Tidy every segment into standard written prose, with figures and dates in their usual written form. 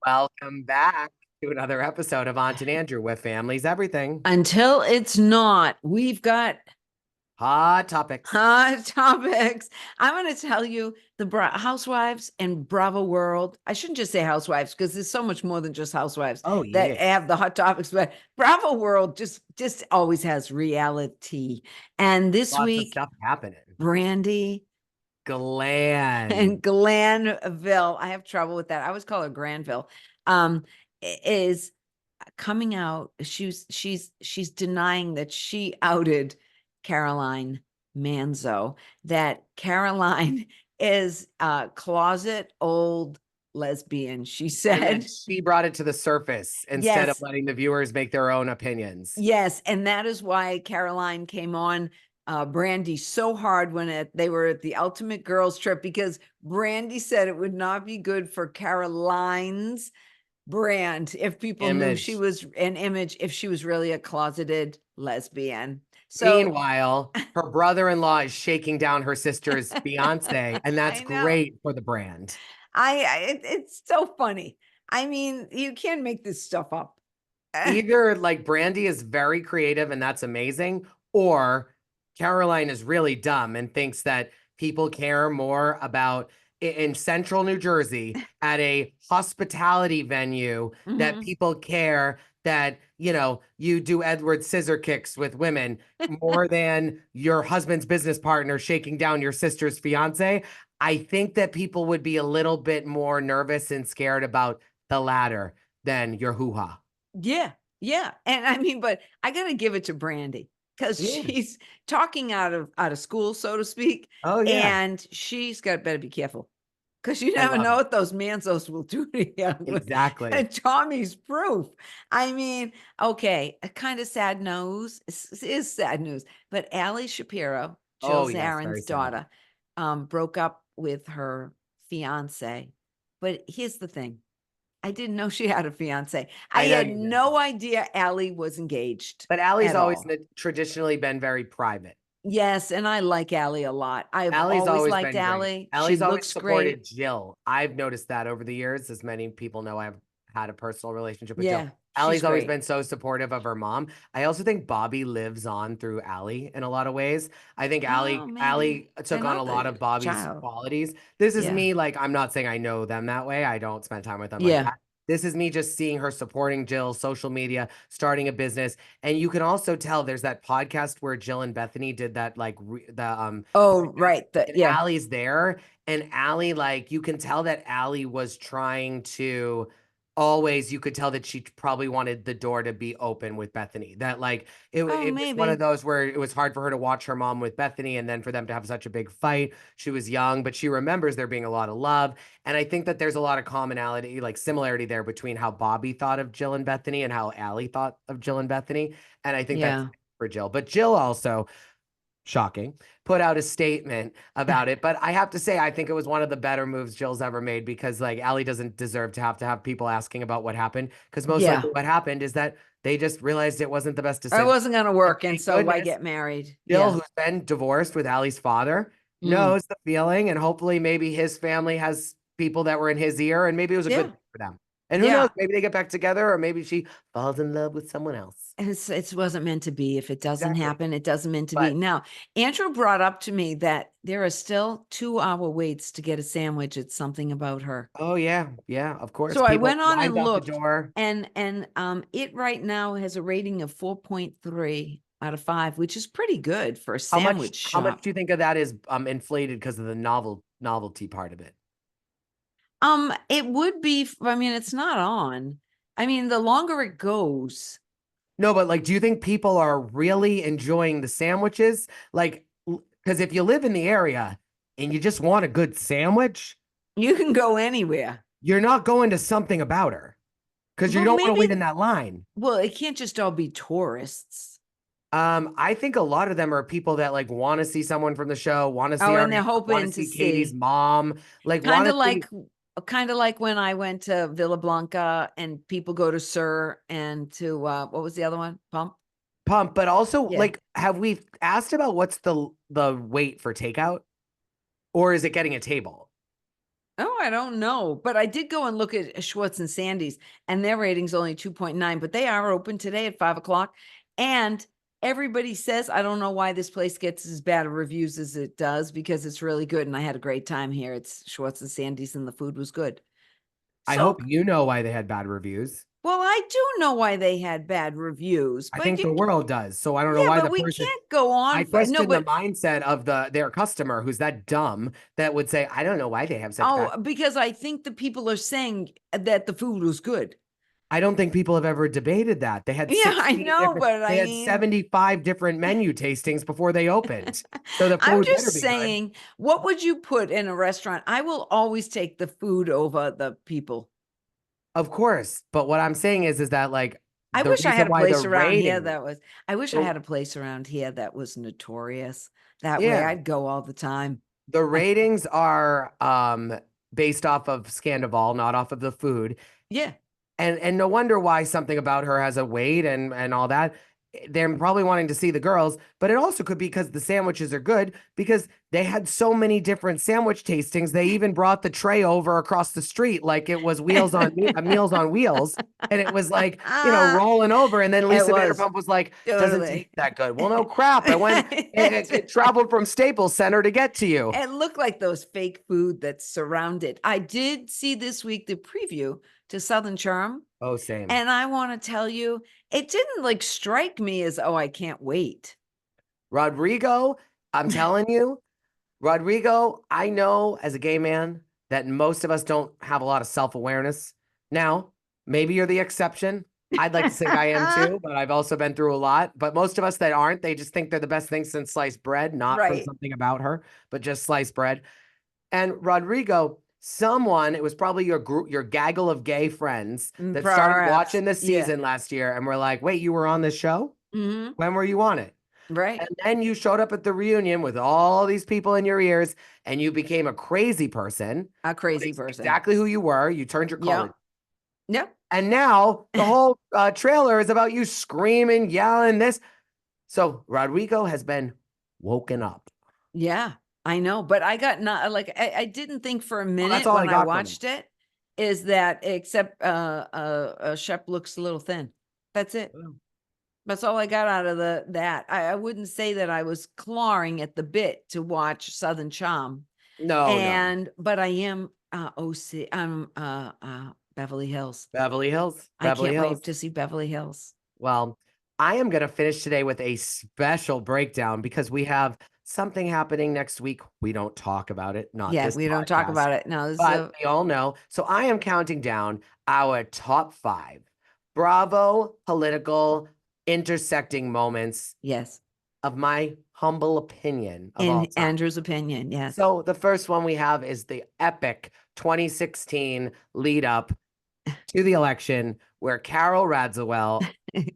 Welcome back to another episode of Aunt and Andrew with Families Everything. Until it's not, we've got Hot topics. hot topics. I'm going to tell you the Housewives and Bravo World. I shouldn't just say Housewives because there's so much more than just Housewives Oh, that yeah. have the hot topics, but Bravo World just always has reality. And this Lots of week, stuff happening. Brandi Glenn. and Glanville, I have trouble with that. I always call her Granville. Is coming out. She's denying that she outed Caroline Manzo, that Caroline is a closet old lesbian. She And said, then she brought it to the surface instead of yes, letting the viewers make their own opinions. yes, and that is why Caroline came on Brandi so hard when they were at the Ultimate Girls Trip, because Brandi said it would not be good for Caroline's brand if people knew she Image. was an image, if she was really a closeted lesbian. So Meanwhile, her brother-in-law is shaking down her sister's fiance, and that's I know. great for the brand. It's so funny. I mean, you can't make this stuff up. Either like Brandy is very creative and that's amazing, or Caroline is really dumb and thinks that people care more about in central New Jersey at a hospitality venue that Mhm. people care that, you do Edward scissor kicks with women more than your husband's business partner shaking down your sister's fiance. I think that people would be a little bit more nervous and scared about the latter than your hoo-ha. Yeah, yeah. And I mean, but I gotta give it to Brandi because Yeah. she's talking out of school, so to speak, Oh yeah, and she's got better be careful. Because you I never love know it. what those Manzos will do to you. Exactly. And Tommy's proof. I mean, okay, a kind of sad news is sad news, but Allie Shapiro, Jill Oh yes, very Zarin's sad. daughter, broke up with her fiance. But here's the thing. I didn't know she had a fiance. I I know had you did. no idea Allie was engaged But Allie's at always all. traditionally been very private. Yes, and I like Allie a lot. I've Allie's always always liked been great. Allie. She Allie's always looks great. supported Jill. I've noticed that over the years, as many people know I've had a personal relationship with Jill. Yeah, she's Allie's always great. been so supportive of her mom. I also think Bobby lives on through Allie in a lot of ways. I think Oh, maybe. Allie They're took on a not lot the of Bobby's child. qualities. This is Yeah. me, like, I'm not saying I know them that way. I don't spend time with them like Yeah. that. This is me just seeing her supporting Jill, social media, starting a business. And you can also tell there's that podcast where Jill and Bethany did that, like, Oh, right. and Yeah. Allie's there. And Allie, like, you can tell that Allie was trying to always, you could tell that she probably wanted the door to be open with Bethany. That, like, Oh, it was one of maybe. those where it was hard for her to watch her mom with Bethany and then for them to have such a big fight. She was young, but she remembers there being a lot of love. And I think that there's a lot of commonality, like similarity there between how Bobby thought of Jill and Bethany and how Allie thought of Jill and Bethany. And I think that's Yeah. for Jill. But Jill also, shocking, put out a statement about it. But I have to say, I think it was one of the better moves Jill's ever made because, like, Allie doesn't deserve to have people asking about what happened. Because most likely Yeah. what happened is that they just realized it wasn't the best I decision. wasn't going to And work. And thank so why goodness get married? Jill, Yeah. who's been divorced with Allie's father, Mm. knows the feeling. And hopefully, maybe his family has people that were in his ear. And maybe it was a good Yeah. thing for them. And who knows? Yeah. Maybe they get back together or maybe she falls in love with someone else. And it wasn't meant to be. If it doesn't Exactly. happen, it doesn't meant to be. But Now, Andrew brought up to me that there are still 2 hour waits to get a sandwich. It's something about her. oh, yeah. Yeah, of course. So I People went on lines and out the looked, door. and it right now has a rating of 4.3 out of 5, which is pretty good for a sandwich How much shop. do you think of that is inflated because of the novelty part of it? It would be, I mean, it's not on. I mean, the longer it goes, No, but like, do you think people are really enjoying the sandwiches? Like, because if you live in the area and you just want a good sandwich, you can go anywhere. you're not going to something about her because you Well, don't want to wait in maybe, that line. well, it can't just all be tourists. I think a lot of them are people that like want to see someone from the show, want to see Oh, and they're Ariana, want hoping to to see Katie's see. mom, like Kind want of to see like kind of like when I went to Villa Blanca and people go to Sir and to what was the other one? Pump? Pump, but also Yeah. like, have we asked about what's the wait for takeout? Or is it getting a table? Oh, I don't know. But I did go and look at Schwartz and Sandy's, and their rating's only 2.9, but they are open today at 5 o'clock. And everybody says, I don't know why this place gets as bad of reviews as it does, because it's really good. And I had a great time here. It's Schwartz and Sandy's, and the food was good. I So, hope you know why they had bad reviews. well, I do know why they had bad reviews, I but think the world does. So I don't know yeah, why but the we person. can't go I on for no, question the but mindset of their customer who's that dumb that would say, I don't know why they have such bad. because I think the people are saying that the food was good. I don't think people have ever debated that. They had Yeah, I know, but they I had mean, 75 different menu tastings before they opened. So the I'm food just better be good. saying, what would you put in a restaurant? I will always take the food over the people. Of course. But what I'm saying is that like I the wish I reason had a why the place around here rating, that was, I wish I the, had a place around here that was notorious. That way yeah, I'd go all the time. the ratings are based off of Scandival, not off of the food. Yeah. And no wonder why something about her has a weight and all that. They're probably wanting to see the girls, but it also could be because the sandwiches are good because they had so many different sandwich tastings. They even brought the tray over across the street like it was Meals on Wheels, and it was like rolling over. And then It Lisa was Vanderpump was like, "Doesn't taste totally. that good." Well, no crap. It traveled from Staples Center to get to you. It looked like those fake food that's surrounded. I did see this week the preview to Southern Charm. Oh, same. And I want to tell you, it didn't like strike me as, oh, I can't wait. Rodrigo, I'm telling you, Rodrigo, I know as a gay man that most of us don't have a lot of self-awareness. Now, maybe you're the exception. I'd like to think I am too, but I've also been through a lot. But most of us that aren't, they just think they're the best thing since sliced bread, not from Right. something about her, but just sliced bread. And Rodrigo, it was probably your group, your gaggle of gay friends that started Perhaps. watching this Yeah. season last year and were like, wait, you were on this show? Hmm. When were you on it? Right. And then you showed up at the reunion with all these people in your ears and you became a crazy person. A crazy person. Exactly who you were. You turned your color. Yep. Yep. And now the whole trailer is about you screaming, yelling this. So Rodrigo has been woken up. Yeah, I know. But I got not like, I didn't think for a Well, that's minute all I when I got from him. watched it is that except Shep looks a little thin. That's it. That's all I got out of that. I wouldn't say that I was clawing at the bit to watch Southern Charm. No. But I am OC. I'm Beverly Hills. Beverly Hills. I Beverly can't Hills. wait to see Beverly Hills. Well, I am going to finish today with a special breakdown because we have something happening next week. We don't talk about it, not Yeah, this we don't talk podcast, about it. No, this is but we all know. So I am counting down our top 5 Bravo political intersecting moments yes. of my humble opinion of all In time. Andrew's opinion, yes. So the first one we have is the epic 2016 lead up to the election where Carol Radziwill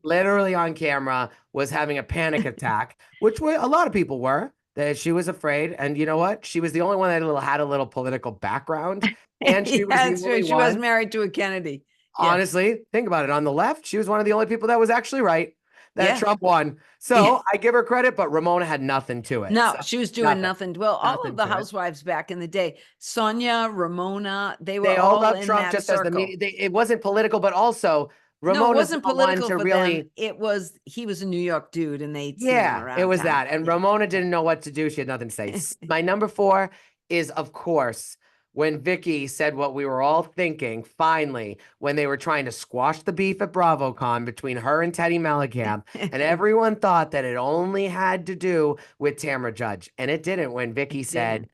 literally on camera was having a panic attack, which a lot of people were, that she was afraid. And you know what? She was the only one that had a little political background. And she was the only She one. was married to a Kennedy. Honestly, think about it. On the left, she was one of the only people that was actually right that Trump won. So I give her credit, but Ramona had nothing to it. No, So, she was doing nothing. Well, all Nothing of the to it. housewives back in the day, Sonia, Ramona, they were They all all loved in Trump that just as the circle. media. It wasn't political, but also No, it Ramona's wasn't the one political to for really. them. It was, he was a New York dude and they'd seen him Yeah, around it was town. that. And Yeah. Ramona didn't know what to do. She had nothing to say. My number 4 is, of course, when Vicky said what we were all thinking, finally, when they were trying to squash the beef at BravoCon between her and Teddy Mellencamp, and everyone thought that it only had to do with Tamra Judge. And it didn't when Vicky said,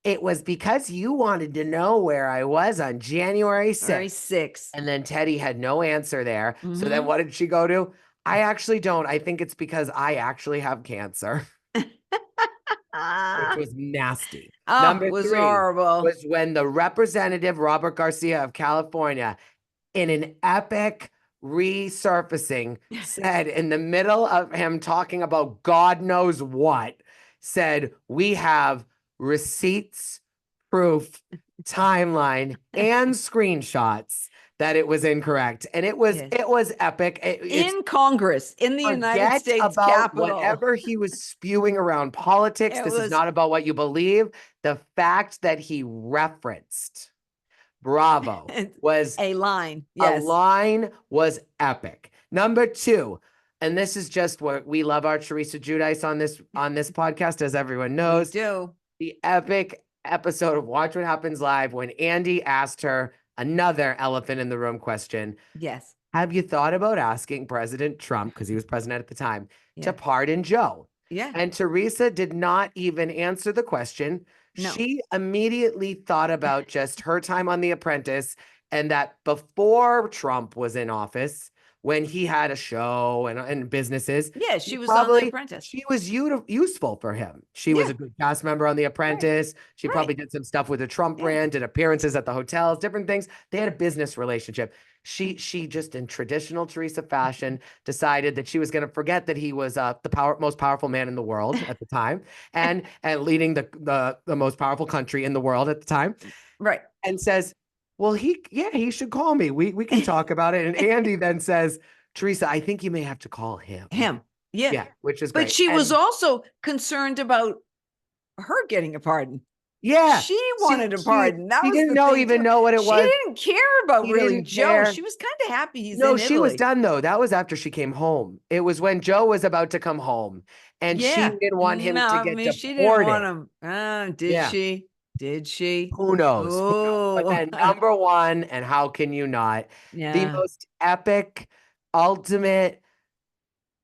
it was because you wanted to know where I was on January 6th. And then Teddy had no answer there. So then what did she go to? I actually don't. I think it's because I actually have cancer. Which was nasty. Number it was 3 horrible. was when the representative Robert Garcia of California, in an epic resurfacing, said in the middle of him talking about God knows what, said, we have receipts, proof, timeline, and screenshots that it was incorrect. And it was epic. In Congress, in the United States about Capitol. whatever he was spewing around politics. This is not about what you believe. The fact that he referenced Bravo was A line. a Yes. line was epic. Number two, and this is just what we love our Teresa Giudice on this podcast, as everyone We knows. do. The epic episode of Watch What Happens Live when Andy asked her another elephant in the room question. Yes. Have you thought about asking President Trump, because he was president at the time, Yeah. to pardon Joe? Yeah. And Teresa did not even answer the question. No. She immediately thought about just her time on The Apprentice and that before Trump was in office, when he had a show and businesses, Yeah, she was on The Apprentice. she was useful for him. She was Yeah. a good cast member on The Apprentice. She Right. probably did some stuff with the Trump Yeah. brand, did appearances at the hotels, different things. They had a business relationship. She just in traditional Teresa fashion decided that she was going to forget that he was the most powerful man in the world at the time and leading the most powerful country in the world at the time. Right. And says, well, he should call me. We can talk about it. And Andy then says, Teresa, I think you may have to call him. Him. Yeah. Yeah, which is But great. she was also concerned about her getting a pardon. Yeah. She wanted a pardon. That she was didn't the thing, even too. know what it was. She didn't care about She really didn't Joe. care. She was kind of happy he's No, in she was Italy. done though. That was after she came home. It was when Joe was about to come home, and she Yeah. didn't want him to get deported. She didn't want him. Did Yeah. she? Did she? Who knows? But Oh. then number one, and how can you not? The Yeah. most epic, ultimate,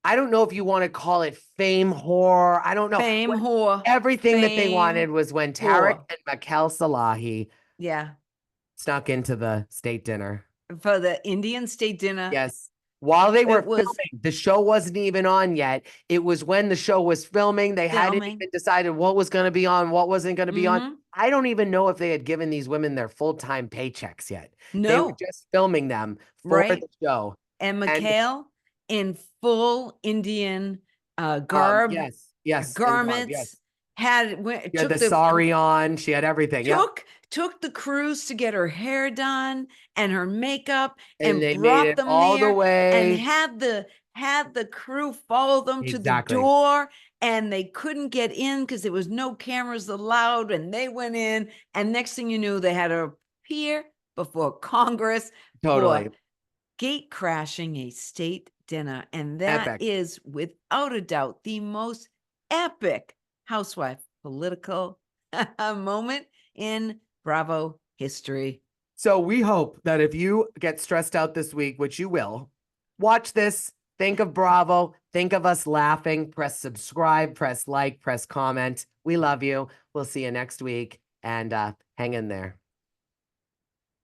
I don't know if you want to call it fame whore. I don't know. Fame whore. Everything that they Fame wanted was when Tarek and Mikel Salahi Yeah. snuck into the state dinner. For the Indian state dinner. Yes. While they were It was- filming, the show wasn't even on yet. It was when the show was filming. They hadn't even decided what was going to be on, what wasn't going to be on. I don't even know if they had given these women their full-time paychecks yet. No. They were just filming them for the show. And Mikhail in full Indian garb. Yes. Garments. Yes. Took the sari on. She had everything. Took the cruise to get her hair done and her makeup and they brought made it them all the way and had the crew follow them to the door, and they couldn't get in because there was no cameras allowed, and they went in, and next thing you knew, they had to appear before Congress. Totally. For gate crashing a state dinner. And that is without a doubt the most epic housewife political moment in Bravo history. So we hope that if you get stressed out this week, which you will, watch this, think of Bravo, think of us laughing, press subscribe, press like, press comment. We love you. We'll see you next week, and hang in there.